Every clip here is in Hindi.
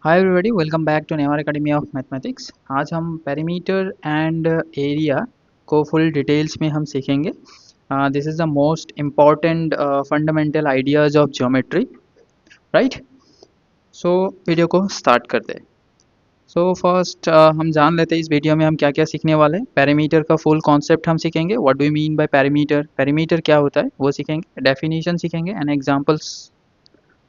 Hi everybody, welcome back to Never Academy of Mathematics. आज हम पेरीमीटर एंड एरिया को फुल डिटेल्स में हम सीखेंगे। This is the most important fundamental ideas of geometry, right. So video को स्टार्ट करते हैं। सो फर्स्ट हम जान लेते हैं इस वीडियो में हम क्या क्या सीखने वाले हैं। पेरीमीटर का फुल कॉन्सेप्ट हम सीखेंगे, what do you mean by perimeter, perimeter क्या होता है वो सीखेंगे, डेफिनेशन सीखेंगे एंड एग्जांपल्स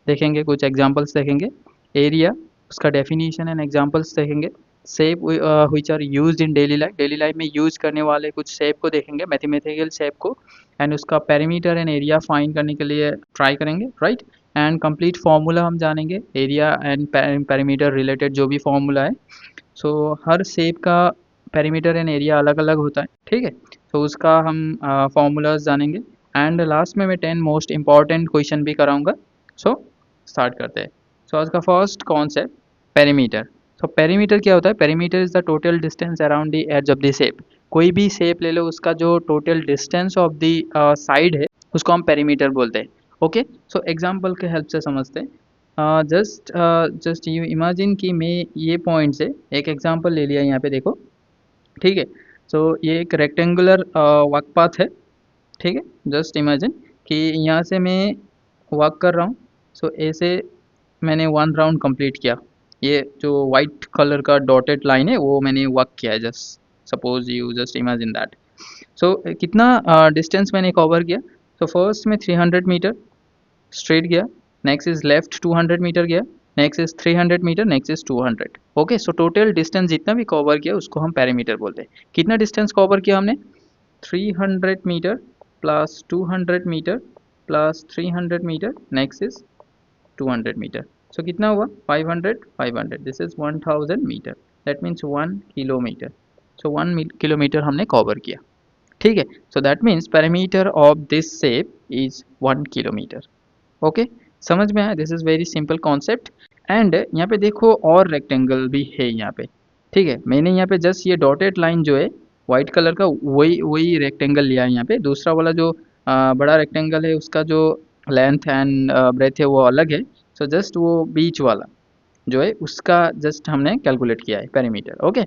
देखेंगे, कुछ एग्जांपल्स देखेंगे। एरिया, उसका डेफिनेशन एंड एग्जांपल्स देखेंगे। Shape which are used in daily life में यूज करने वाले कुछ शेप को देखेंगे, मैथमेटिकल शेप को, एंड उसका पेरीमीटर एंड एरिया फाइंड करने के लिए ट्राई करेंगे, राइट। एंड कंप्लीट फार्मूला हम जानेंगे, एरिया एंड पेरीमीटर रिलेटेड जो भी फार्मूला है। सो हर शेप का पेरीमीटर एंड एरिया अलग अलग होता है, ठीक है। तो उसका हम फार्मूलाज जानेंगे एंड लास्ट में मैं 10 मोस्ट इंपॉर्टेंट क्वेश्चन भी कराऊंगा। सो स्टार्ट करते हैं। सो आज का first concept, perimeter. So perimeter क्या होता है? Perimeter is the total distance around the edge of the shape. कोई भी शेप ले लो, उसका जो total distance of the side है उसको हम पेरीमीटर बोलते हैं। ओके, सो एग्जांपल के हेल्प से समझते हैं। जस्ट यू इमेजिन कि मैं ये पॉइंट से एक एग्जांपल ले लिया, यहाँ पे देखो, ठीक है। सो ये एक रेक्टेंगुलर वर्क पाथ है, ठीक है। जस्ट इमेजिन कि यहाँ से मैं वॉक कर रहा हूँ। सो ऐसे मैंने 1 राउंड कंप्लीट किया। ये जो वाइट कलर का डॉटेड लाइन है वो मैंने वॉक किया है, just suppose you just imagine that. So कितना डिस्टेंस मैंने कवर किया? सो फर्स्ट में 300 मीटर स्ट्रेट गया, नेक्स्ट इज लेफ्ट 200 मीटर गया, next is 300 metre, next is 200। Okay, so total distance जितना भी कवर किया उसको हम पेरीमीटर बोलते हैं। कितना डिस्टेंस कवर किया हमने? 300 metre plus 200 metre plus 300 metre, next is 200 metre. So कितना हुआ? 500 500, this is 1000 metre, that means 1 kilometre. So 1 kilometre हमने कवर किया, ठीक है। So that means perimeter of this shape is 1 kilometre. Okay, समझ में आया? This is very simple concept. And यहाँ पे देखो और रेक्टेंगल भी है यहाँ पे, ठीक है। मैंने यहाँ पे जस्ट ये डॉटेड लाइन जो है व्हाइट कलर का, वही वही रेक्टेंगल लिया है यहाँ पे। दूसरा वाला जो बड़ा रेक्टेंगल है उसका जो लेंथ एंड ब्रेथ है वो अलग है। सो जस्ट वो बीच वाला जो है उसका जस्ट हमने कैलकुलेट किया है पेरीमीटर। ओके,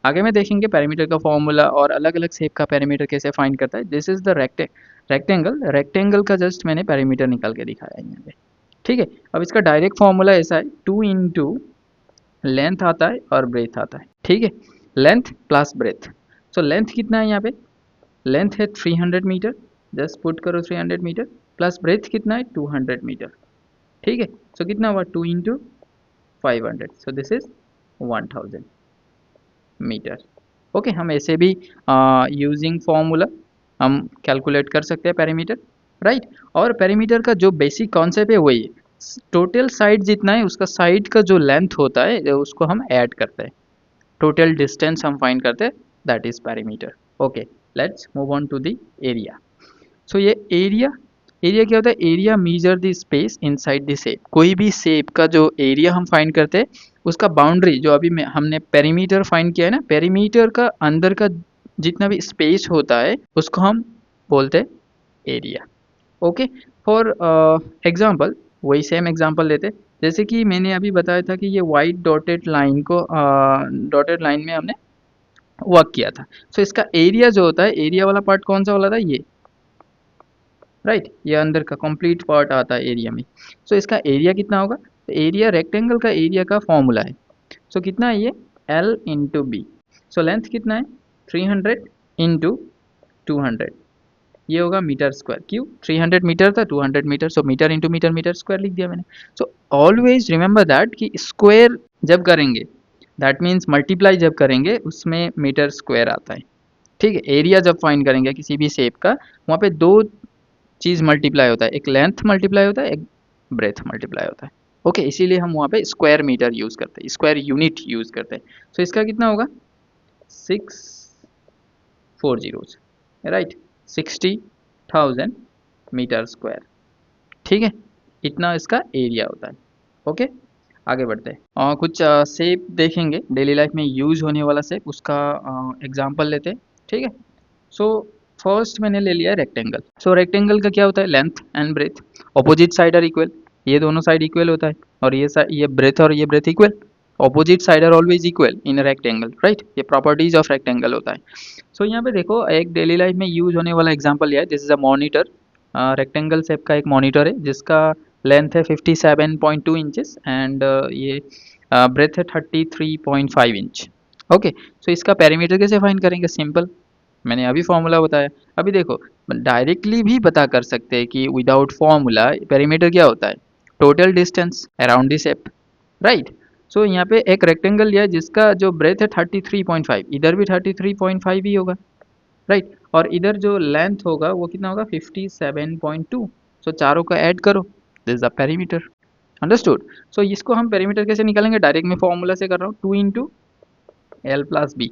आगे में देखेंगे पेरीमीटर का फॉर्मूला और अलग अलग शेप का पेरीमीटर कैसे फाइंड करता है। This is the rectangle, rectangle का जस्ट मैंने पेरीमीटर निकाल के दिखाया है यहाँ पे, ठीक है। अब इसका डायरेक्ट फॉर्मूला ऐसा है, 2 इंटू लेंथ आता है और ब्रेथ आता है, ठीक है। Length plus breadth. सो लेंथ कितना है यहाँ पे? लेंथ है 300 मीटर, जस्ट पुट करो 300 मीटर, प्लस ब्रेथ कितना है? 200 मीटर, ठीक है। सो कितना हुआ? 2 into 500, so this is 1000 metre. Okay, हम ऐसे भी यूजिंग फॉर्मूला हम कैलकुलेट कर सकते हैं पेरीमीटर, राइट। और पेरीमीटर का जो बेसिक कॉन्सेप्ट है वही है, टोटल साइड जितना है उसका साइड का जो लेंथ होता है उसको हम ऐड करते हैं, टोटल डिस्टेंस हम फाइंड करते हैं, that is perimeter. Okay, let's move on to the area. So ये एरिया, एरिया क्या होता है? Area measure the space inside the shape. कोई भी शेप का जो एरिया हम फाइंड करते हैं उसका बाउंड्री जो अभी हमने पेरीमीटर फाइंड किया है ना, पेरीमीटर का अंदर का जितना भी स्पेस होता है उसको हम बोलते हैं एरिया। ओके, फॉर एग्जांपल वही सेम एग्जांपल लेते हैं। जैसे कि मैंने अभी बताया था कि ये वाइट डॉटेड लाइन को डॉटेड लाइन में हमने वर्क किया था। सो इसका एरिया जो होता है, एरिया वाला पार्ट कौन सा वाला था? ये, राइट, ये अंदर का कंप्लीट पार्ट आता है एरिया में। सो इसका एरिया कितना होगा? एरिया, रेक्टेंगल का एरिया का फॉर्मूला है। सो कितना है ये? L into B. So length कितना है? 300 इंटू 200, ये होगा मीटर स्क्वायर। क्यों? 300 मीटर था, 200 metre, so metre into metre, metre square लिख दिया मैंने। सो ऑलवेज रिमेंबर दैट कि स्क्वायर जब करेंगे, दैट मीन्स मल्टीप्लाई जब करेंगे उसमें मीटर स्क्वायर आता है, ठीक है। एरिया जब फाइंड करेंगे किसी भी शेप का, वहाँ पे दो चीज़ मल्टीप्लाई होता है, एक लेंथ मल्टीप्लाई होता है, एक ब्रेथ मल्टीप्लाई होता है। ओके, इसीलिए हम वहाँ पे स्क्वायर मीटर यूज़ करते हैं, स्क्वायर यूनिट यूज़ करते हैं। सो इसका कितना होगा? 6 4 zeros, राइट, 60,000 मीटर स्क्वायर, ठीक है। इतना इसका एरिया होता है। ओके, आगे बढ़ते हैं और कुछ शेप देखेंगे डेली लाइफ में यूज होने वाला शेप, उसका एग्जांपल लेते हैं, ठीक है। सो फर्स्ट मैंने ले लिया रेक्टेंगल। सो रेक्टेंगल का क्या होता है? Length and breadth, opposite side are equal, ये दोनों साइड इक्वल होता है, और ये ब्रेथ और ये breadth equal, opposite side are always equal in rectangle, right. ये प्रॉपर्टीज ऑफ रेक्टेंगल होता है। सो यहाँ पे देखो एक डेली लाइफ में यूज होने वाला एग्जांपल ये है, this is a monitor. Rectangle shape का एक मॉनिटर है जिसका लेंथ है 57.2 इंचेस एंड ये ब्रेथ है 33.5 इंच। ओके, सो इसका पेरीमीटर कैसे फाइंड करेंगे? सिंपल, मैंने अभी फॉर्मूला बताया। अभी देखो डायरेक्टली भी बता कर सकते हैं कि विदाउट फॉर्मूला पेरीमीटर क्या होता है, total distance around the shape, right. So यहाँ पे एक रेक्टेंगल लिया है जिसका जो ब्रेथ है 33.5, इधर भी 33.5 ही होगा, राइट। और इधर जो लेंथ होगा वो कितना होगा 57.2। सो चारों का ऐड करो, this is the perimeter, understood. So इसको हम पेरीमीटर कैसे निकालेंगे? डायरेक्ट मैं फॉर्मूला से कर रहा हूँ, 2 इंटू एल प्लस बी।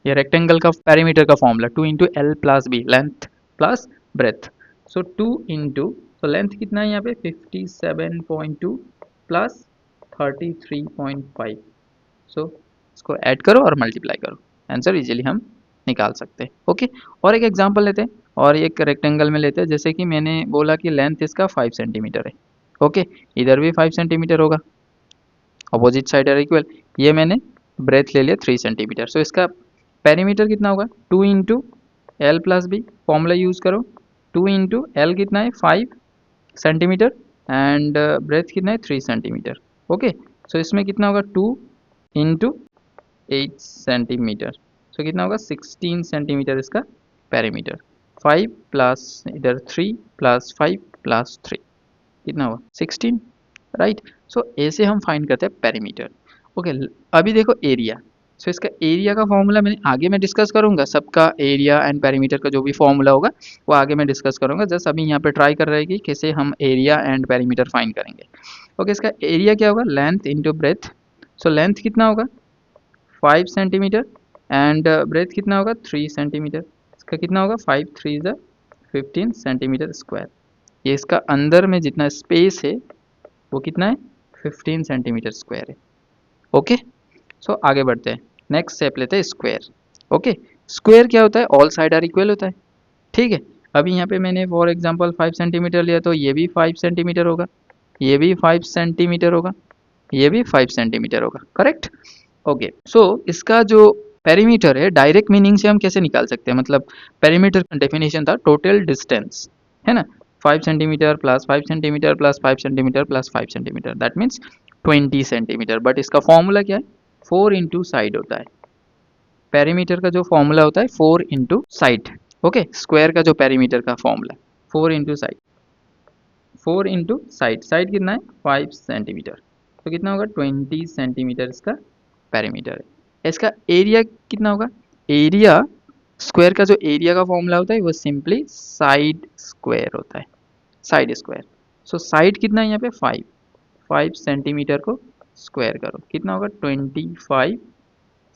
ये रेक्टेंगल का पेरीमीटर का formula 2 into L plus B, length plus breadth. So 2 into, तो लेंथ कितना है यहाँ पे 57.2 प्लस 33.5। सो इसको ऐड करो और मल्टीप्लाई करो, आंसर इजीली हम निकाल सकते हैं। ओके, और एक एग्जांपल लेते हैं और एक रेक्टेंगल में लेते हैं। जैसे कि मैंने बोला कि लेंथ इसका 5 सेंटीमीटर है। ओके, इधर भी 5 सेंटीमीटर होगा, अपोजिट साइड आर इक्वल। ये मैंने ब्रेथ ले लिया 3 सेंटीमीटर। सो इसका पेरीमीटर कितना होगा 2 into L plus B, formula use करो। 2 इंटू एल कितना है 5 सेंटीमीटर एंड ब्रेथ कितना है 3 सेंटीमीटर। ओके, सो इसमें कितना होगा 2 इंटू 8 सेंटीमीटर। सो कितना होगा 16 सेंटीमीटर इसका पेरीमीटर। 5 प्लस इधर 3 प्लस 5 प्लस 3 कितना हुआ 16, राइट। सो ऐसे हम फाइंड करते हैं पेरीमीटर। ओके, अभी देखो एरिया। सो इसका एरिया का फॉर्मूला मैंने आगे मैं डिस्कस करूंगा, सबका एरिया एंड पेरीमीटर का जो भी फॉर्मूला होगा वो आगे मैं डिस्कस करूंगा। जस्ट अभी यहाँ पे ट्राई कर रहे हैं कि कैसे हम एरिया एंड पेरीमीटर फाइंड करेंगे। ओके, इसका एरिया क्या होगा लेंथ इंटू ब्रेथ। सो लेंथ कितना होगा 5 सेंटीमीटर एंड ब्रेथ कितना होगा 3 सेंटीमीटर। इसका कितना होगा 5 3 इज 15 सेंटीमीटर स्क्वायर। ये इसका अंदर में जितना स्पेस है वो कितना है 15 सेंटीमीटर स्क्वायर है। ओके, सो आगे बढ़ते हैं, नेक्स्ट स्टेप लेते हैं स्क्वायर। ओके, स्क्वायर क्या होता है ऑल साइड आर इक्वल होता है, ठीक है। अभी यहाँ पे मैंने फॉर एग्जांपल 5 सेंटीमीटर लिया तो ये भी 5 सेंटीमीटर होगा, ये भी 5 सेंटीमीटर होगा, ये भी 5 सेंटीमीटर होगा, करेक्ट। ओके, सो इसका जो पेरीमीटर है डायरेक्ट मीनिंग से हम कैसे निकाल सकते हैं? मतलब पेरीमीटर का डेफिनेशन था टोटल डिस्टेंस, है ना। 5 centimetre plus 5 centimetre plus 5 centimetre plus 5 centimetre, that means 20 centimetre. But इसका फॉर्मूला क्या है 4 इंटू साइड होता है। पेरीमीटर का जो फॉर्मूला होता है 4 इंटू साइड। ओके, स्क्वायर का जो पेरीमीटर का formula 4 into side, 4 into side, side कितना है 5 सेंटीमीटर, तो कितना होगा 20 सेंटीमीटर इसका पेरीमीटर है। इसका एरिया कितना होगा? एरिया स्क्वायर का जो एरिया का फॉर्मूला होता है वो सिंपली साइड स्क्वायर होता है, साइड स्क्वायर। सो साइड कितना है यहाँ पे 5, 5 सेंटीमीटर को स्क्वायर करो, कितना होगा 25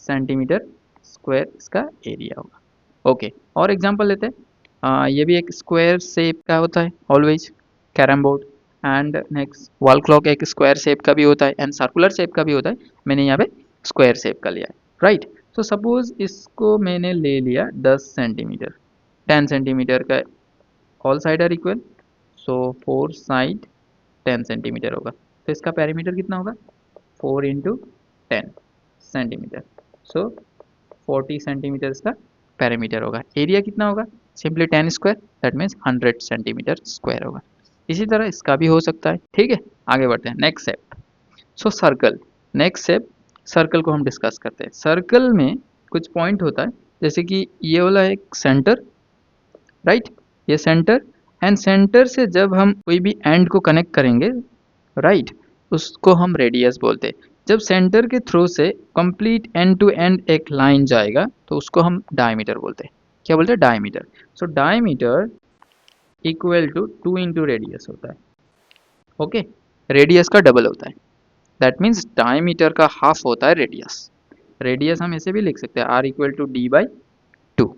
सेंटीमीटर स्क्वायर इसका एरिया होगा। ओके, और एग्जांपल लेते हैं। ये भी एक स्क्वायर शेप का होता है always, carrom board. And next wall clock एक स्क्वायर शेप का भी होता है एंड सर्कुलर शेप का भी होता है। मैंने यहाँ पे स्क्वायर शेप का लिया है, राइट। तो सपोज इसको मैंने ले लिया 10 सेंटीमीटर, 10 सेंटीमीटर का all side are equal, so 4 side 10 centimetre होगा। तो इसका पेरीमीटर कितना होगा 4 इंटू 10 सेंटीमीटर, सो 40 सेंटीमीटर इसका पेरीमीटर होगा। एरिया कितना होगा simply 10 square, that means 100 centimetre square होगा। इसी तरह इसका भी हो सकता है, ठीक है। आगे बढ़ते हैं नेक्स्ट स्टेप। सो सर्कल, नेक्स्ट स्टेप सर्कल को हम डिस्कस करते हैं। सर्कल में कुछ पॉइंट होता है, जैसे कि ये वाला एक सेंटर, राइट, ये सेंटर एंड सेंटर से जब हम कोई भी एंड को कनेक्ट करेंगे, राइट, उसको हम रेडियस बोलते हैं। जब सेंटर के थ्रू से कंप्लीट एंड टू एंड एक लाइन जाएगा तो उसको हम डायमीटर बोलते हैं। क्या बोलते हैं? Diameter. So diameter equal to 2 into radius होता है। ओके, रेडियस का डबल होता है, दैट मीन्स डायमीटर का हाफ होता है रेडियस। रेडियस हम ऐसे भी लिख सकते हैं R equal to D by 2।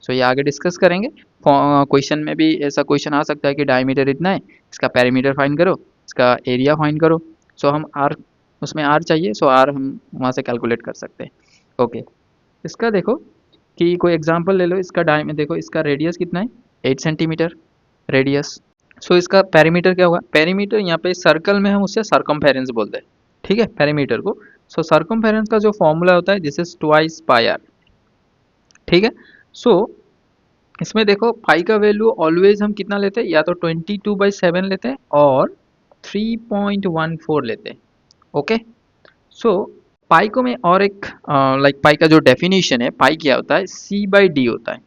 So ये आगे डिस्कस करेंगे। क्वेश्चन में भी ऐसा क्वेश्चन आ सकता है कि डायमीटर इतना है, इसका पेरीमीटर फाइंड करो, इसका एरिया फाइंड करो। सो हम आर, उसमें आर चाहिए, सो आर हम वहाँ से कैलकुलेट कर सकते हैं। ओके, इसका देखो कि कोई एग्जांपल ले लो, इसका डायमीटर देखो, इसका रेडियस कितना है 8 सेंटीमीटर रेडियस। सो इसका पेरीमीटर क्या होगा? पेरीमीटर यहाँ पे सर्कल में हम उससे सरकमफेरेंस बोलते हैं, ठीक है। पेरीमीटर को सो सर्कमफेरेंस का जो फॉर्मूला होता है this is twice pi R, ठीक है। सो इसमें देखो पाई का वैल्यू ऑलवेज हम कितना लेते हैं, या तो 22/7 लेते हैं और 3.14 लेते हैं, ओके। सो पाई को मैं और एक लाइक पाई का जो डेफिनेशन है, पाई क्या होता है, C/D होता है,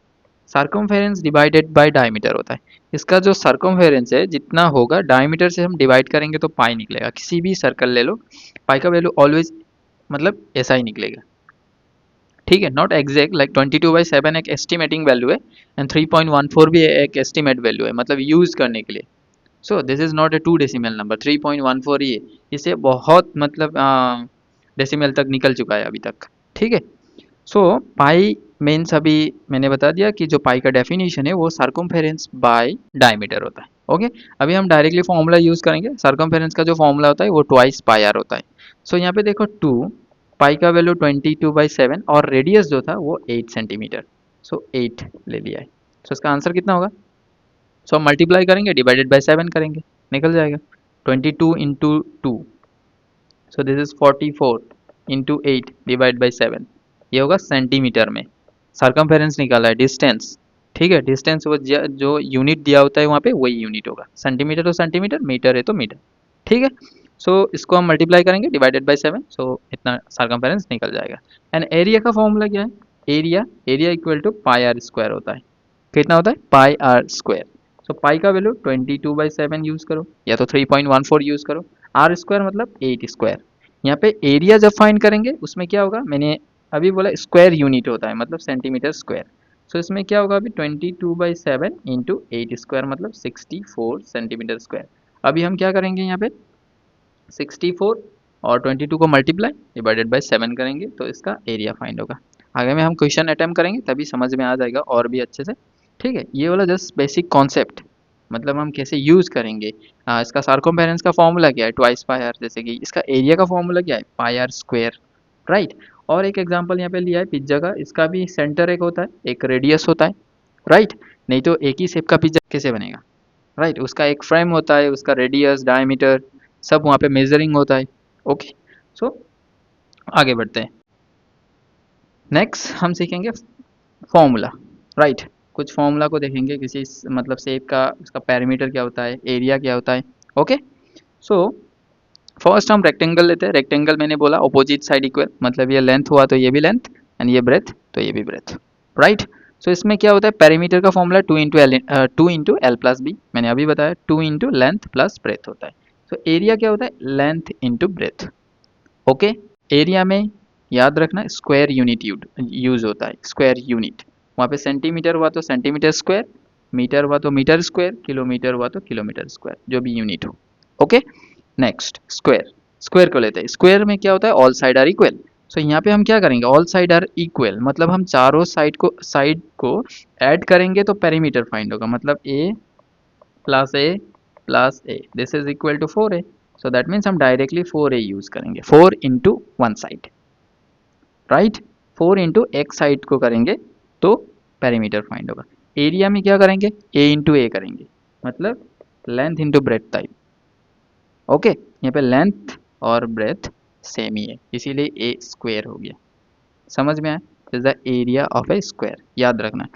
सर्कमफेरेंस डिवाइडेड बाय डायमीटर होता है। इसका जो सर्कमफेरेंस है जितना होगा डायमीटर से हम डिवाइड करेंगे तो पाई निकलेगा। किसी भी सर्कल ले लो, पाई का वैल्यू ऑलवेज मतलब ऐसा ही निकलेगा, ठीक है। नॉट एग्जैक्ट, लाइक 22/7 एक एस्टिमेटिंग वैल्यू है एंड 3.14 भी एक एस्टिमेट वैल्यू है, मतलब यूज करने के लिए। सो this is not a 2 decimal number, 3.14 ही है, इससे बहुत मतलब डेसिमल तक निकल चुका है अभी तक, ठीक है। सो पाई मीन्स अभी मैंने बता दिया कि जो पाई का डेफिनेशन है वो सर्कमफेरेंस बाय डायमीटर होता है, ओके। अभी हम डायरेक्टली फॉर्मूला यूज करेंगे। सर्कमफेरेंस का जो फॉर्मूला होता है वो ट्वाइस पाई आर होता है। सो यहाँ पे देखो 2, पाई का वैल्यू 22/7 और रेडियस जो था वो 8 सेंटीमीटर, सो 8 ले लिया है। सो इसका आंसर कितना होगा, सो हम मल्टीप्लाई करेंगे, डिवाइडेड बाय 7 करेंगे, निकल जाएगा 22 into 2, so this is 44 into 8 divide by 7, ये होगा सेंटीमीटर में। सर्कमफेरेंस निकाला है, डिस्टेंस, ठीक है। डिस्टेंस वो जो यूनिट दिया होता है वहाँ पे वही यूनिट होगा, सेंटीमीटर तो सेंटीमीटर, मीटर है तो मीटर, ठीक है। सो इसको हम मल्टीप्लाई करेंगे डिवाइडेड बाई 7, सो इतना सर्कमफेरेंस निकल जाएगा। एंड एरिया का फॉर्मूला क्या है, area area equal to pi R square होता है। कितना होता है, पाई आर स्क्वायर। सो पाई का वैल्यू 22/7 यूज करो या तो 3.14 यूज करो, आर स्क्वायर मतलब 8 स्क्वायर। यहाँ पे एरिया जब फाइंड करेंगे उसमें क्या होगा, मैंने अभी बोला स्क्वायर यूनिट होता है मतलब सेंटीमीटर स्क्वायर। सो इसमें क्या होगा अभी 22/7 इंटू 8 स्क्वायर मतलब 64 सेंटीमीटर स्क्वायर। अभी हम क्या करेंगे यहाँ पे 64 और 22 को मल्टीप्लाई डिवाइडेड बाय 7 करेंगे तो इसका एरिया फाइंड होगा। आगे में हम क्वेश्चन अटेम्प्ट करेंगे तभी समझ में आ जाएगा और भी अच्छे से, ठीक है। ये वाला जस्ट बेसिक कॉन्सेप्ट, मतलब हम कैसे यूज करेंगे। इसका सर्कमफेरेंस का फॉर्मूला क्या है, ट्वाइस पाई आर, जैसे कि इसका एरिया का फॉर्मूला क्या है, पाई आर स्क्वायर, राइट। और एक एग्जांपल यहाँ पे लिया है पिज्जा का, इसका भी सेंटर एक होता है, एक रेडियस होता है, राइट। नहीं तो एक ही शेप का पिज्जा कैसे बनेगा, राइट। उसका एक फ्रेम होता है, उसका रेडियस डायमीटर सब वहाँ पे मेजरिंग होता है, ओके। सो आगे बढ़ते हैं, नेक्स्ट हम सीखेंगे फॉर्मूला, राइट। कुछ फॉर्मूला को देखेंगे किसी मतलब शेप का, उसका पैरामीटर क्या होता है, एरिया क्या होता है, ओके। सो फर्स्ट हम रेक्टेंगल लेते हैं। रेक्टेंगल मैंने बोला अपोजिट साइड इक्वल, मतलब ये लेंथ हुआ तो ये भी लेंथ एंड ये ब्रेथ तो ये भी ब्रेथ, राइट। सो इसमें क्या होता है, पेरीमीटर का formula 2 into L plus B, मैंने अभी बताया 2 इंटू लेंथ प्लस ब्रेथ होता है। सो एरिया क्या होता है, length into breadth, okay. Area में याद रखना स्क्वायर यूनिट यूज होता है, स्क्वायर यूनिट। वहाँ पे सेंटीमीटर हुआ तो सेंटीमीटर स्क्वायर, मीटर हुआ तो मीटर स्क्वायर, किलोमीटर हुआ तो किलोमीटर स्क्वायर, जो भी यूनिट हो, ओके। नेक्स्ट स्क्वायर, स्क्वायर को लेते हैं। स्क्वायर में क्या होता है, ऑल साइड आर इक्वल। सो यहाँ पे हम क्या करेंगे, ऑल साइड आर इक्वल मतलब हम चारों साइड को ऐड करेंगे तो पेरीमीटर फाइंड होगा, मतलब a plus a this is equal to 4a। So that means हम डायरेक्टली 4a यूज करेंगे, 4 into one side, right. 4 into एक साइड को करेंगे तो पेरीमीटर फाइंड होगा। एरिया में क्या करेंगे, a इंटू ए करेंगे, मतलब length into breadth type, okay. यहाँ पे लेंथ और ब्रेथ सेम ही है इसीलिए ए स्क्वायर हो गया, समझ में आया। Is the area of A square, याद रखना।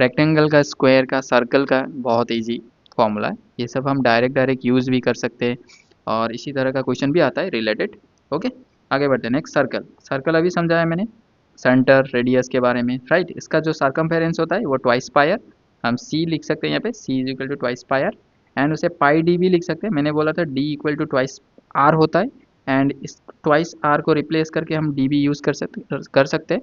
रेक्टेंगल का, स्क्वायर का, सर्कल का बहुत इजी फॉर्मूला है, ये सब हम डायरेक्ट डायरेक्ट यूज भी कर सकते हैं और इसी तरह का क्वेश्चन भी आता है रिलेटेड, ओके। आगे बढ़ते हैं, नेक्स्ट सर्कल। सर्कल अभी समझाया मैंने, सेंटर रेडियस के बारे में, राइट। इसका जो सर्कमफेरेंस होता है वो ट्वाइस पायर, हम सी लिख सकते हैं यहाँ पे, C is equal to twice pi r and उसे पाई डी भी लिख सकते हैं। मैंने बोला था D equal to twice R होता है एंड इस ट्वाइस आर को रिप्लेस करके हम डी भी यूज़ कर सकते हैं,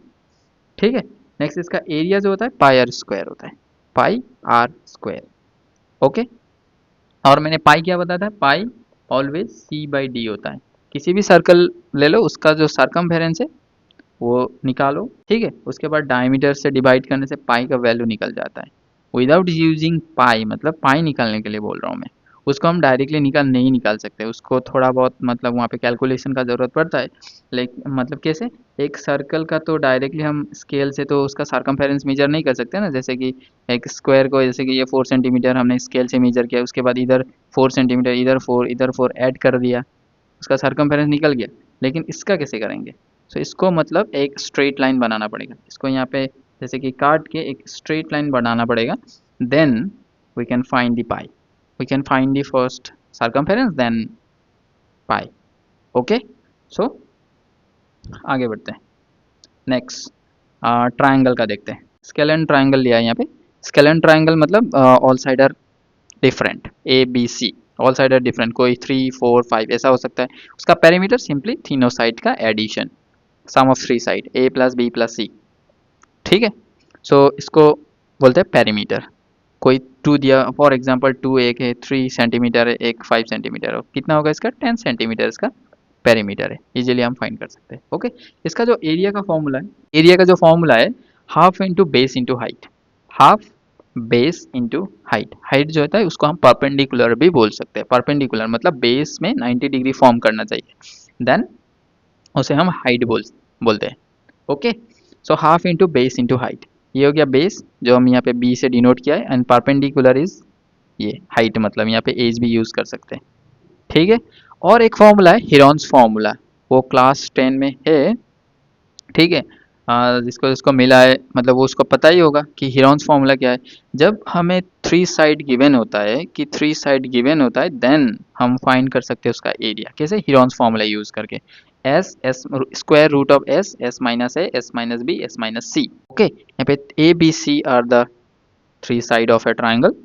ठीक है। नेक्स्ट इसका एरिया जो होता है पाई आर स्क्वायर होता है, पाई आर स्क्वायर, ओके। और मैंने पाई क्या बताया था, पाई ऑलवेज C/D होता है। किसी भी सर्कल ले लो उसका जो सर्कमफेरेंस है वो निकालो, ठीक है। उसके बाद डायमीटर से डिवाइड करने से पाई का वैल्यू निकल जाता है, विदाउट यूजिंग पाई, मतलब पाई निकालने के लिए बोल रहा हूँ मैं। उसको हम डायरेक्टली नहीं निकाल सकते, उसको थोड़ा बहुत मतलब वहाँ पे कैलकुलेशन का ज़रूरत पड़ता है। लेकिन मतलब कैसे, एक सर्कल का तो डायरेक्टली हम स्केल से तो उसका सर्कमफेरेंस मेजर नहीं कर सकते ना, जैसे कि एक स्क्वायर को, जैसे कि ये 4 सेंटीमीटर हमने स्केल से मेजर किया, उसके बाद इधर 4 सेंटीमीटर, इधर 4 ऐड कर दिया, उसका सर्कमफेरेंस निकल गया। लेकिन इसका कैसे करेंगे? सो इसको मतलब एक स्ट्रेट लाइन बनाना पड़ेगा, इसको यहाँ पे जैसे कि काट के एक स्ट्रेट लाइन बनाना पड़ेगा, then we can find the pi, we can find the first circumference then pi. Okay, so आगे बढ़ते हैं। नेक्स्ट ट्राइंगल का देखते हैं। स्केलेन ट्राइंगल लिया है यहाँ पे। स्केलेन ट्राइंगल मतलब all side are different, A B C all side are different, कोई 3 4 5 ऐसा हो सकता है। उसका पेरीमीटर सिंपली तीनों साइड का addition, sum of three side A plus B plus C. ठीक है, सो इसको बोलते हैं पेरीमीटर। कोई टू दिया, फॉर एग्जांपल टू एक है 3 सेंटीमीटर है, एक 5 सेंटीमीटर हो, कितना होगा इसका 10 सेंटीमीटर इसका पेरीमीटर है, इजीली हम फाइंड कर सकते हैं। ओके, इसका जो एरिया का फॉर्मूला है, एरिया का जो फॉर्मूला है half into base into height, half base into height. Height जो होता है उसको हम परपेंडिकुलर भी बोल सकते हैं, परपेंडिकुलर मतलब बेस में 90 डिग्री फॉर्म करना चाहिए, देन उसे हम हाइट बोलते हैं। Okay, so half into base into height, ये हो गया बेस जो हम यहाँ पे बी से डिनोट किया है, एंड परपेंडिकुलर इज ये हाइट, मतलब यहाँ पे एज भी यूज कर सकते हैं। ठीक है, और एक फॉर्मूला है हिरॉन्स फॉर्मूला, वो क्लास 10 में है। ठीक है, जिसको जिसको मिला है मतलब वो उसको पता ही होगा कि हिरॉन्स फॉर्मूला क्या है। जब हमें थ्री साइड गिवन होता है कि थ्री साइड गिवन होता है, देन हम फाइंड कर सकते हैं उसका एरिया कैसे, हिरॉन्स फॉर्मूला यूज करके। S square root of s minus s minus b s minus c. Okay, यहाँ पे a B c are the three side of a triangle,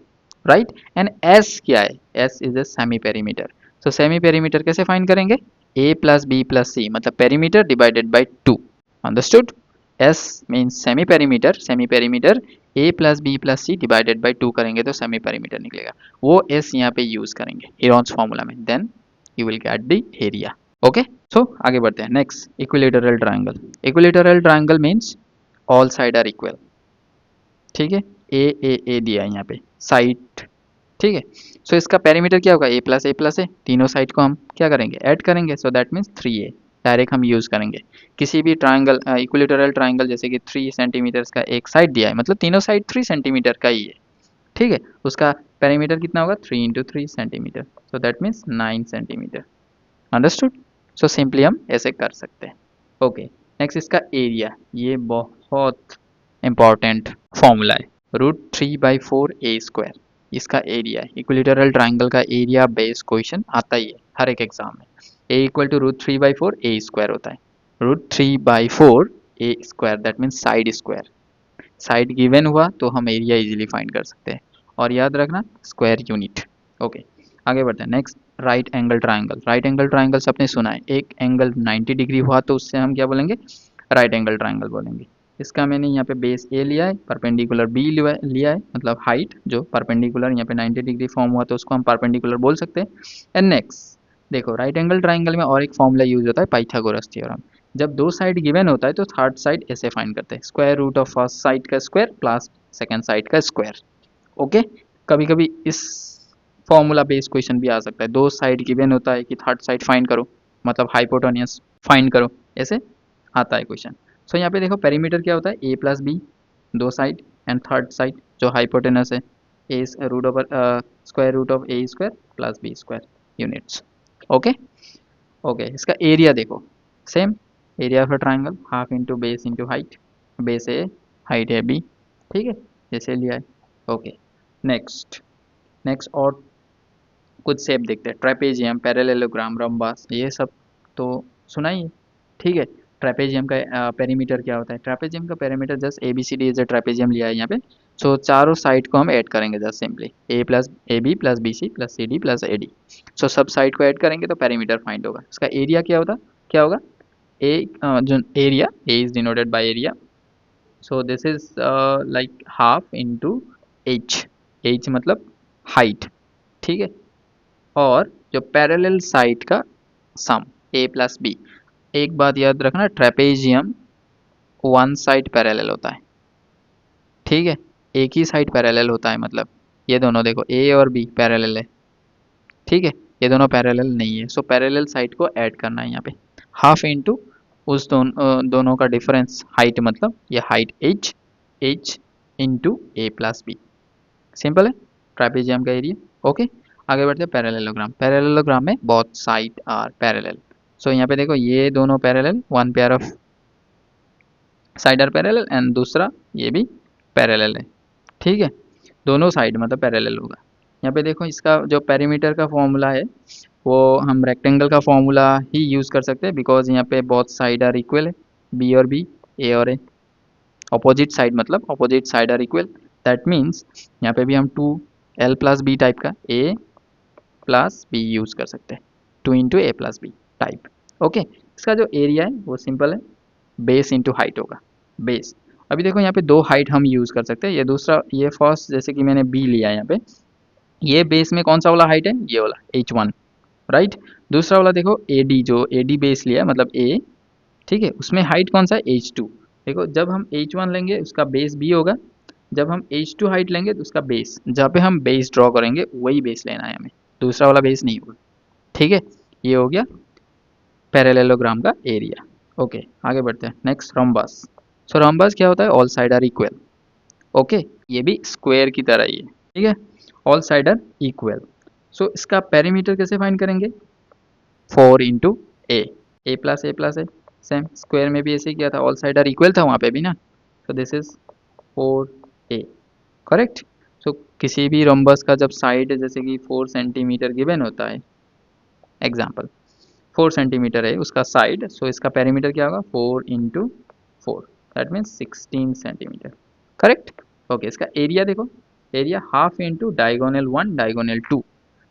right, and s क्या है, s is a semi perimeter. So semi perimeter कैसे फाइंड करेंगे, a plus B plus c मतलब perimeter divided by 2। Understood, s means semi perimeter, semi perimeter a plus B plus C divided by 2 करेंगे तो सेमी पेरीमीटर निकलेगा, वो एस यहाँ पे यूज करेंगे हेरॉन्स फॉर्मूला में, then you will get the area. Okay, so आगे बढ़ते हैं। Next equilateral triangle. Equilateral triangle means all side are equal. ठीक है, ए दिया है यहाँ पे साइड। ठीक है, सो इसका पेरीमीटर क्या होगा, ए प्लस ए, तीनों साइड को हम क्या करेंगे ऐड करेंगे, सो दैट मीन्स 3a डायरेक्ट हम यूज करेंगे। किसी भी ट्राइंगल इक्विलेटरल ट्राइंगल जैसे कि 3 सेंटीमीटर का एक साइड दिया है, मतलब तीनों साइड 3 सेंटीमीटर का ही है। ठीक है, उसका पेरीमीटर कितना होगा 3 × 3 centimetre, so that means 9 centimetre. Understood, so simply हम ऐसे कर सकते हैं। ओके, नेक्स्ट इसका एरिया, ये बहुत इंपॉर्टेंट फॉर्मूला है, √3/4a²। इसका एरिया है, इक्विलेटरल ट्राइंगल का एरिया बेस्ड क्वेश्चन आता ही है हर एक एग्जाम में। a इक्वल टू √3/4a² होता है, √3/4a², that means side square. Side given हुआ तो हम एरिया इजीली फाइंड कर सकते हैं, और याद रखना स्क्वायर यूनिट। ओके, आगे बढ़ते हैं। Next right angle triangle. Right angle triangle सबने सुना है, एक एंगल 90 डिग्री हुआ तो उससे हम क्या बोलेंगे, राइट एंगल ट्राइंगल बोलेंगे। इसका मैंने यहाँ पे बेस ए लिया है, परपेंडिकुलर बी लिया है, मतलब हाइट जो परपेंडिकुलर यहाँ पे 90 डिग्री फॉर्म हुआ तो उसको हम परपेंडिकुलर बोल सकते हैं। एंड नेक्स्ट देखो, राइट एंगल ट्राइंगल में और एक फॉर्मूला यूज होता है पाइथागोरस थ्योरम। जब दो साइड गिवन होता है तो थर्ड साइड ऐसे फाइंड करते हैं, square root of first side का स्क्वायर प्लस सेकेंड साइड का स्क्वायर। ओके, कभी कभी इस फॉर्मूला बेस्ड क्वेश्चन भी आ सकता है, दो साइड गिवन होता है कि थर्ड साइड फाइंड करो, मतलब हाइपोटेन्यूस फाइंड करो, ऐसे आता है क्वेश्चन। सो यहाँ पे देखो पेरीमीटर क्या होता है, ए प्लस बी दो साइड, एंड थर्ड साइड जो हाइपोटेनस है A root over square root of A square plus B square units. Okay, okay, इसका एरिया देखो same, area of a triangle half into base into height, base A height है बी। ठीक है, जैसे लिया है। ओके, नेक्स्ट नेक्स्ट और कुछ शेप देखते हैं, ट्रेपेजियम, पैरेललोग्राम, रम्बस, ये सब तो सुना ही है। ठीक है, ट्रेपेजियम का पेरीमीटर क्या होता है, ट्रेपेजियम का perimeter just a B c d is a trapezium लिया है यहाँ पे। सो चारों साइड को हम ऐड करेंगे just simply A plus A B plus B C plus C D plus A D. So सब साइड को ऐड करेंगे तो पेरीमीटर फाइंड होगा। इसका एरिया क्या होगा, ए जो area, A is denoted by area, so this is like half into H, H मतलब हाइट। ठीक है, और जो पैरेलल साइड का सम ए प्लस बी। एक बात याद रखना, ट्रेपेजियम वन साइड पैरेलल होता है। ठीक है, एक ही साइड पैरेलल होता है, मतलब ये दोनों देखो ए और बी पैरेलल है। ठीक है, ये दोनों पैरेलल नहीं है, सो पैरेलल साइड को ऐड करना है यहाँ पे, हाफ इंटू उस दोनों का डिफरेंस हाइट, मतलब ये height h, h into a plus b. Simple है ट्रापेजियम का एरिया। ओके, आगे बढ़ते हैं पैरेललोग्राम। पैरेललोग्राम में both side are parallel, so यहाँ पे देखो ये दोनों parallel, one pair of side are parallel and दूसरा ये भी पैरेलल है, ठीक है, दोनों साइड मतलब पैरेलल होगा। यहाँ पे देखो इसका जो पेरीमीटर का फॉर्मूला है वो हम रेक्टेंगल का फॉर्मूला ही यूज़ कर सकते हैं, बिकॉज यहाँ पे बोथ साइड आर इक्वल है, बी और बी, ए और ए, अपोजिट साइड मतलब opposite side are equal. That means यहाँ पे भी हम two l plus b type का ए प्लस बी यूज़ कर सकते हैं, two into a plus b type. Okay, इसका जो एरिया है वो सिंपल है, बेस इंटू हाइट होगा, बेस। अभी देखो यहाँ पे दो हाइट हम यूज़ कर सकते हैं, ये दूसरा, ये फर्स्ट जैसे कि मैंने बी लिया यहाँ पे, ये बेस में कौन सा वाला हाइट है, ये वाला h1, राइट। दूसरा वाला देखो AD, जो AD बेस लिया है मतलब A, ठीक है, उसमें हाइट कौन सा है, h2। देखो जब हम h1 लेंगे उसका बेस b होगा, जब हम h2 हाइट लेंगे तो उसका बेस, जहाँ पे हम बेस ड्रॉ करेंगे वही बेस लेना है हमें, दूसरा वाला बेस नहीं होगा, ठीक है। ये हो गया पैरेललोग्राम का एरिया। ओके, आगे बढ़ते हैं, नेक्स्ट रोम्बस। सो रोम्बस क्या होता है, all side are equal. Okay, ये भी स्क्वायर की तरह ही है, ठीक है, all side are equal. So इसका पेरीमीटर कैसे फाइंड करेंगे, 4 into a plus a plus a, same square में भी ऐसे ही किया था, ऑल साइड आर इक्वल था वहाँ पे भी ना, so this is 4a, correct. So किसी भी रोम्बस का जब साइड जैसे कि 4 सेंटीमीटर गिवन होता है, एग्जाम्पल 4 सेंटीमीटर है उसका साइड, सो इसका पेरीमीटर क्या होगा, 4 into 4, that means 16 centimetre, correct. Okay, इसका एरिया देखो, area half into diagonal 1 diagonal 2,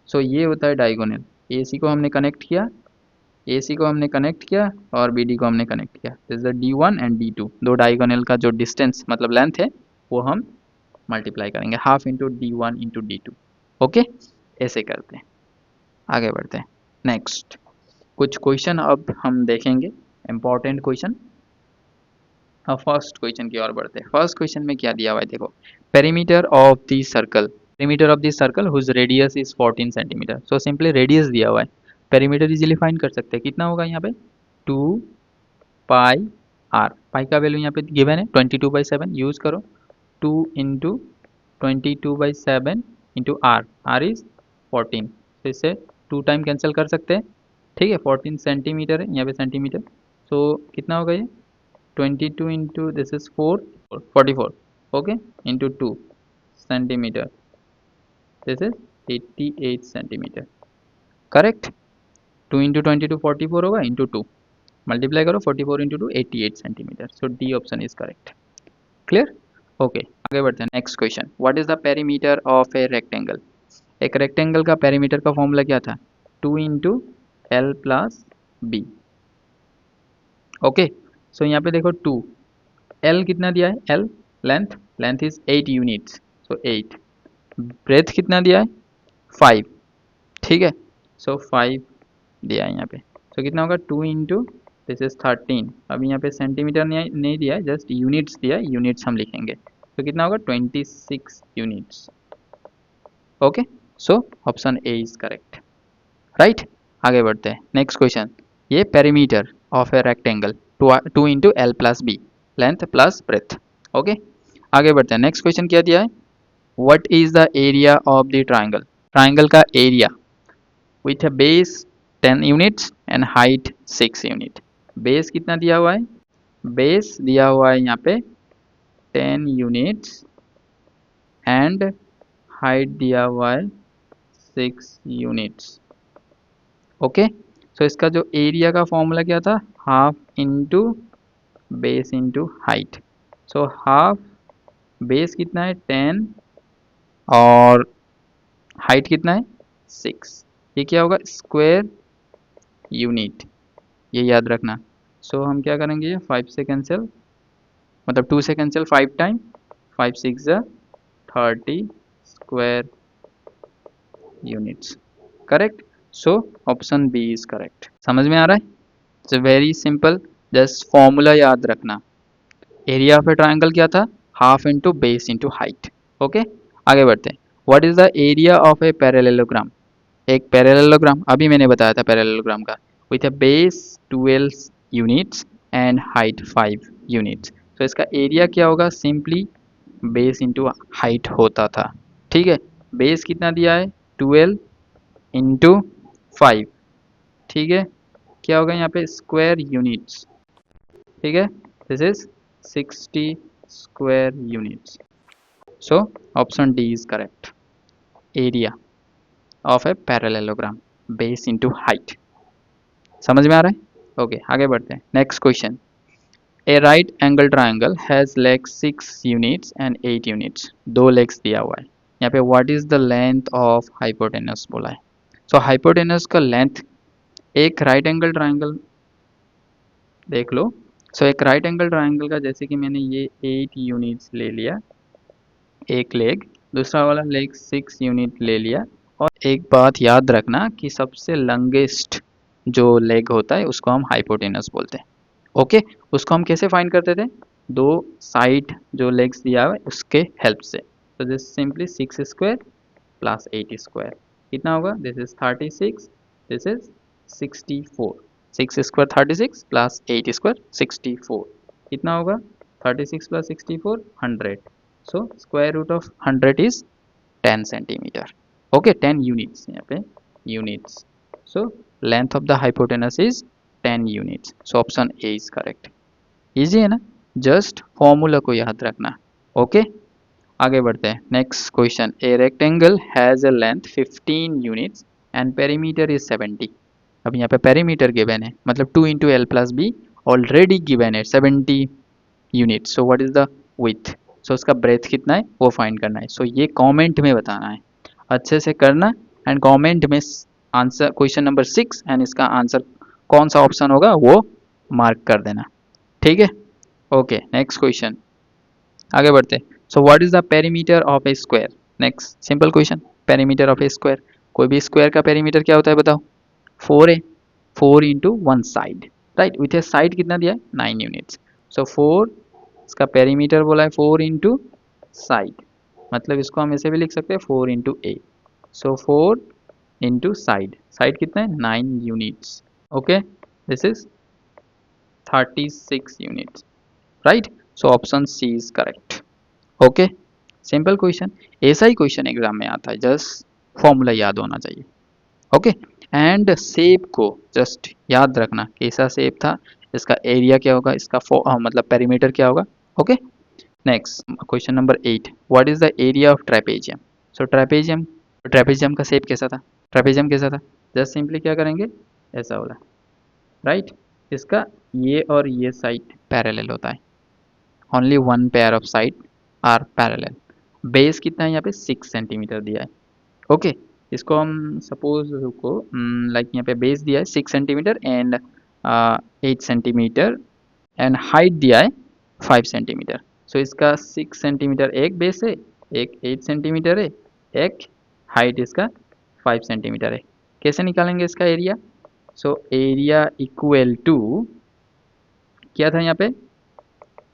so ये होता है डायगोनल, AC को हमने कनेक्ट किया, AC को हमने कनेक्ट किया और BD को हमने कनेक्ट किया, this is D1 and D2, दो डायगोनल का जो डिस्टेंस मतलब लेंथ है वो हम मल्टीप्लाई करेंगे, half into D1 into D2। Okay, ऐसे करते हैं, आगे बढ़ते हैं, नेक्स्ट कुछ क्वेश्चन अब हम देखेंगे, इंपॉर्टेंट क्वेश्चन। अब फर्स्ट क्वेश्चन की ओर बढ़ते हैं। फर्स्ट क्वेश्चन में क्या दिया हुआ है देखो, perimeter of the circle, perimeter of the circle whose radius is 14 centimetre. So simply radius दिया हुआ है, पेरीमीटर इजीली फाइंड कर सकते हैं, कितना होगा यहाँ पे 2 पाई आर, पाई का वैल्यू यहाँ पे गिवन है 22/7, यूज करो 2 into 22/7 into r, r is 14, तो इससे 2 टाइम कैंसिल कर सकते हैं, ठीक है, 14 सेंटीमीटर है यहाँ पे सेंटीमीटर, सो कितना होगा ये 22 into this is 4, 44, okay, into 2 centimetre, this is 88 centimetre, correct. 2 into 22 44 होगा, इंटू 2 मल्टीप्लाई करो, 44 into 2 88 centimetre, so D option is correct, clear. Okay, आगे बढ़ते हैं, next question, what is the perimeter of a rectangle. एक रेक्टेंगल का पेरीमीटर का फॉर्मूला क्या था, 2 into L plus B. Okay, so यहाँ पे देखो 2, एल कितना दिया है, l length, length is 8 units, so 8, breadth कितना दिया है 5, ठीक है, सो 5 दिया है यहाँ पे, सो कितना होगा 2 इंटू दिस इज 13, अब यहाँ पे सेंटीमीटर नहीं दिया है, जस्ट यूनिट्स दिया है, यूनिट्स हम लिखेंगे, तो कितना होगा 26 units. Okay, so option A is correct, right. आगे बढ़ते हैं, नेक्स्ट क्वेश्चन, ये perimeter of a rectangle 2 into L plus B, length plus breadth. Okay, आगे बढ़ते हैं, नेक्स्ट क्वेश्चन क्या दिया है, what is the area of the triangle, triangle का area with a base 10 units and height 6 unit. Base कितना दिया हुआ है, बेस दिया हुआ है यहाँ पे 10 यूनिट्स एंड हाइट दिया हुआ है 6 यूनिट्स। ओके, सो इसका जो एरिया का फॉर्मूला क्या था, half into base into height, so half, base कितना है 10 और हाइट कितना है 6, ये क्या होगा स्क्वायर यूनिट, ये याद रखना। सो हम क्या करेंगे, ये 5 से कैंसिल, मतलब 2 से cancel 5 time, 5 6 30 square units, correct. So option b is correct, समझ में आ रहा है, it's very simple, just formula याद रखना, एरिया ऑफ ए ट्राइंगल क्या था, half into base into height. Okay, आगे बढ़ते हैं, what is the area of a parallelogram, एक पैरेललोग्राम अभी मैंने बताया था पैरेललोग्राम का, with a base 12 units and height 5 units, तो इसका एरिया क्या होगा, सिंपली बेस इंटू हाइट होता था, ठीक है, बेस कितना दिया है 12 इंटू 5, ठीक है, क्या होगा यहाँ पे स्क्वायर यूनिट्स, ठीक है, this is 60 square units. So option D is correct, area of a parallelogram base into height. समझ में आ रहा है? ओके आगे बढ़ते हैं, next question. A right angle triangle has leg 6 units and 8 units, दो लेग्स दिया हुआ है। यहाँ पे what is the length of hypotenuse बोला है। सो हाइपोटेनस का लेंथ, एक राइट एंगल ट्राइंगल देख लो। सो एक राइट एंगल ट्राइंगल का, जैसे कि मैंने ये 8 यूनिट्स ले लिया एक लेग, दूसरा वाला लेग 6 यूनिट ले लिया। और एक बात याद रखना कि सबसे लंगेस्ट जो लेग होता है उसको हम हाइपोटेनस बोलते हैं। ओके, उसको हम कैसे फाइंड करते थे, दो साइड जो लेग्स दिया हुआ है उसके हेल्प से। तो this simply 6 square plus 8 square कितना होगा, this is 36, this is 64। 6 square 36 plus 8 square 64 कितना होगा, 36 plus 64 100। So square root of 100 is 10 centimetre. Okay 10 units यहाँ पे units. So length of the hypotenuse is 10 units. So option A is correct. Easy है ना, जस्ट फॉर्मूला को याद रखना। ओके आगे बढ़ते हैं, next question. A rectangle has a length 15 units and perimeter is 70। अब यहाँ पे पेरीमीटर गिवन है, मतलब 2 into L plus B already given है 70 unit. So what is the width, so उसका ब्रेथ कितना है वो फाइंड करना है। सो ये कमेंट में बताना है, अच्छे से करना। एंड कमेंट में आंसर क्वेश्चन नंबर 6 एंड इसका आंसर कौन सा ऑप्शन होगा वो मार्क कर देना, ठीक है। ओके नेक्स्ट क्वेश्चन आगे बढ़ते। सो what is the perimeter of A square. Next simple question, perimeter of A square, कोई भी स्क्वायर का पेरीमीटर क्या होता है बताओ, 4 है, 4 into one side, right, with A side कितना दिया है 9 यूनिट्स। सो 4 इसका पेरीमीटर बोला है 4 इंटू साइड, मतलब इसको हम ऐसे भी लिख सकते हैं 4 into a. So 4 into side, side कितना है 9 units. Okay this is 36 units, right. So option c is correct. Okay simple question, ऐसा ही क्वेश्चन एग्जाम में आता है, जस्ट फॉर्मूला याद होना चाहिए। ओके एंड शेप को जस्ट याद रखना, कैसा शेप था, इसका एरिया क्या होगा, इसका मतलब पेरीमीटर क्या होगा। Okay next question number 8, what is the area of trapezium. So trapezium का शेप कैसा था, ट्रेपेजियम कैसा था, जस्ट सिंपली क्या करेंगे ऐसा वाला, राइट। इसका ये और ये साइड पैरेलल होता है, only one pair of side are parallel. Base कितना है यहाँ पे 6 सेंटीमीटर दिया है। ओके इसको हम सपोज रुको, लाइक यहाँ पे बेस दिया है 6 centimetre and 8 centimetre and height दिया है 5 सेंटीमीटर। सो इसका 6 सेंटीमीटर एक बेस है, एक 8 सेंटीमीटर है, एक हाइट इसका 5 सेंटीमीटर है। कैसे निकालेंगे इसका area, so area equal to क्या था यहाँ पे,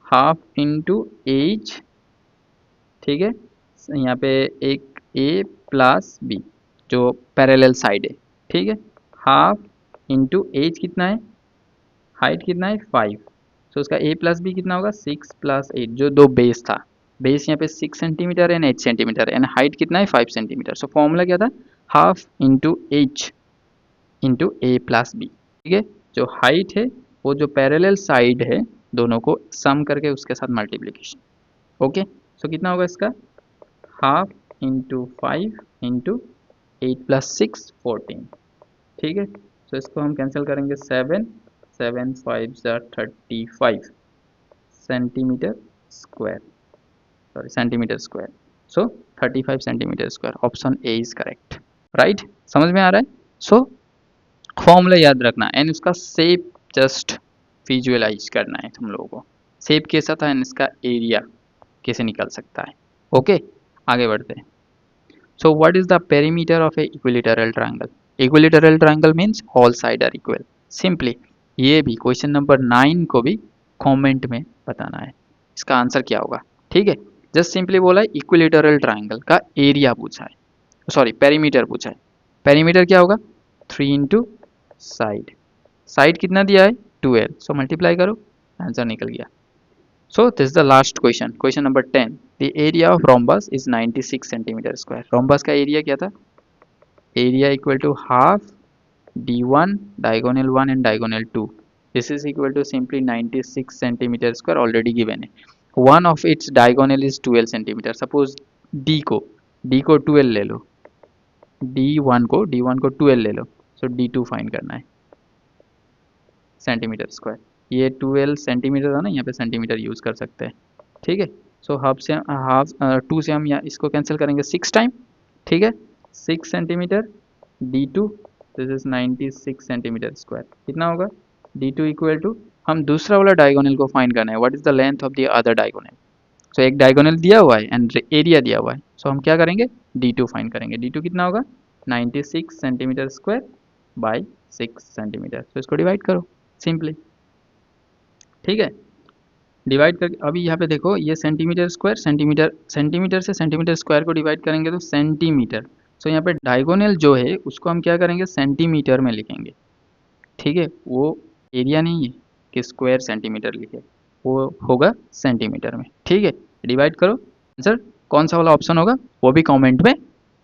हाफ इंटू एज, ठीक है, यहाँ पे एक ए प्लस बी जो पैरेलल साइड है, ठीक है, हाफ इंटू एज कितना है, हाइट कितना है 5। सो उसका ए प्लस बी कितना होगा 6 प्लस 8, जो दो बेस था, बेस यहाँ पे 6 centimetre and 8 centimetre and height कितना है 5 सेंटीमीटर। सो फॉर्मूला क्या था, half into H into a plus B, ठीक है। जो हाइट है वो जो पैरेलल साइड है दोनों को सम करके उसके साथ मल्टीप्लिकेशन। ओके सो कितना होगा इसका, हाफ इंटू 5 इंटू 8 प्लस 6 14, ठीक है। सो इसको हम कैंसिल करेंगे, 7 7 5 35 centimetre square, sorry centimetre square. So 35 centimetre square, option A is correct, right. समझ में आ रहा है। सो फॉर्मूला याद रखना एंड उसका शेप जस्ट विजुअलाइज करना है तुम लोगों को, शेप कैसा था एंड इसका एरिया कैसे निकल सकता है। ओके आगे बढ़ते हैं। So what is the perimeter of a equilateral triangle. Equilateral triangle means all side are equal. Simply ये भी क्वेश्चन नंबर 9 को भी कमेंट में बताना है इसका आंसर क्या होगा, ठीक है। जस्ट सिंपली बोला है इक्विलेटरल ट्रायंगल का एरिया पूछा है, सॉरी पेरीमीटर पूछा है। पेरीमीटर क्या होगा 3 इंटू साइड, साइड कितना दिया है 12, सो मल्टीप्लाई करो आंसर निकल गया। So this is the last question, question number 10, the area of rhombus is 96 centimetre square. Rhombus का एरिया क्या था, area equal to half D1 diagonal 1 and diagonal 2. This is equal to simply 96 centimeter square already given है. One of its diagonal is 12 centimeter. Suppose D को 12 ले लो, D1 को 12 ले लो, so D2 फाइंड करना है सेंटीमीटर स्क्वायर. ये 12 सेंटीमीटर था ना, यहाँ पे सेंटीमीटर यूज़ कर सकते हैं. ठीक है. सो हाफ 2 से हम यहाँ इसको कैंसिल करेंगे 6 टाइम. ठीक है. 6 centimetre D2, this is 96 centimetre square. कितना होगा? D2 इक्वल टू, हम दूसरा वाला डायगोनल को फाइंड करना है. What is the length of the other diagonal. So एक डायगोनल दिया हुआ है एंड एरिया दिया हुआ है. सो हम क्या करेंगे? D2 फाइंड करेंगे. D2 कितना होगा? 96 सेंटीमीटर स्क्वायर बाई 6 सेंटीमीटर. तो इसको डिवाइड करो सिंपली. ठीक है. डिवाइड करके अभी यहाँ पे देखो, ये सेंटीमीटर स्क्वायर, सेंटीमीटर से सेंटीमीटर स्क्वायर को डिवाइड करेंगे तो सेंटीमीटर. सो यहाँ पे डायगोनल जो है उसको हम क्या करेंगे? सेंटीमीटर में लिखेंगे. ठीक है. वो एरिया नहीं है कि स्क्वायर सेंटीमीटर लिखे, वो होगा सेंटीमीटर में. ठीक है. डिवाइड करो. आंसर कौन सा वाला ऑप्शन होगा वो भी कमेंट में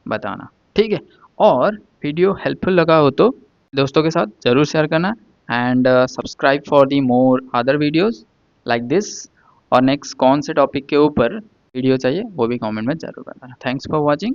बताना. ठीक है. और वीडियो हेल्पफुल लगा हो तो दोस्तों के साथ ज़रूर शेयर करना and subscribe for the more other videos like this. और नेक्स्ट कौन से टॉपिक के ऊपर वीडियो चाहिए वो भी कमेंट में ज़रूर बताना. Thanks for watching.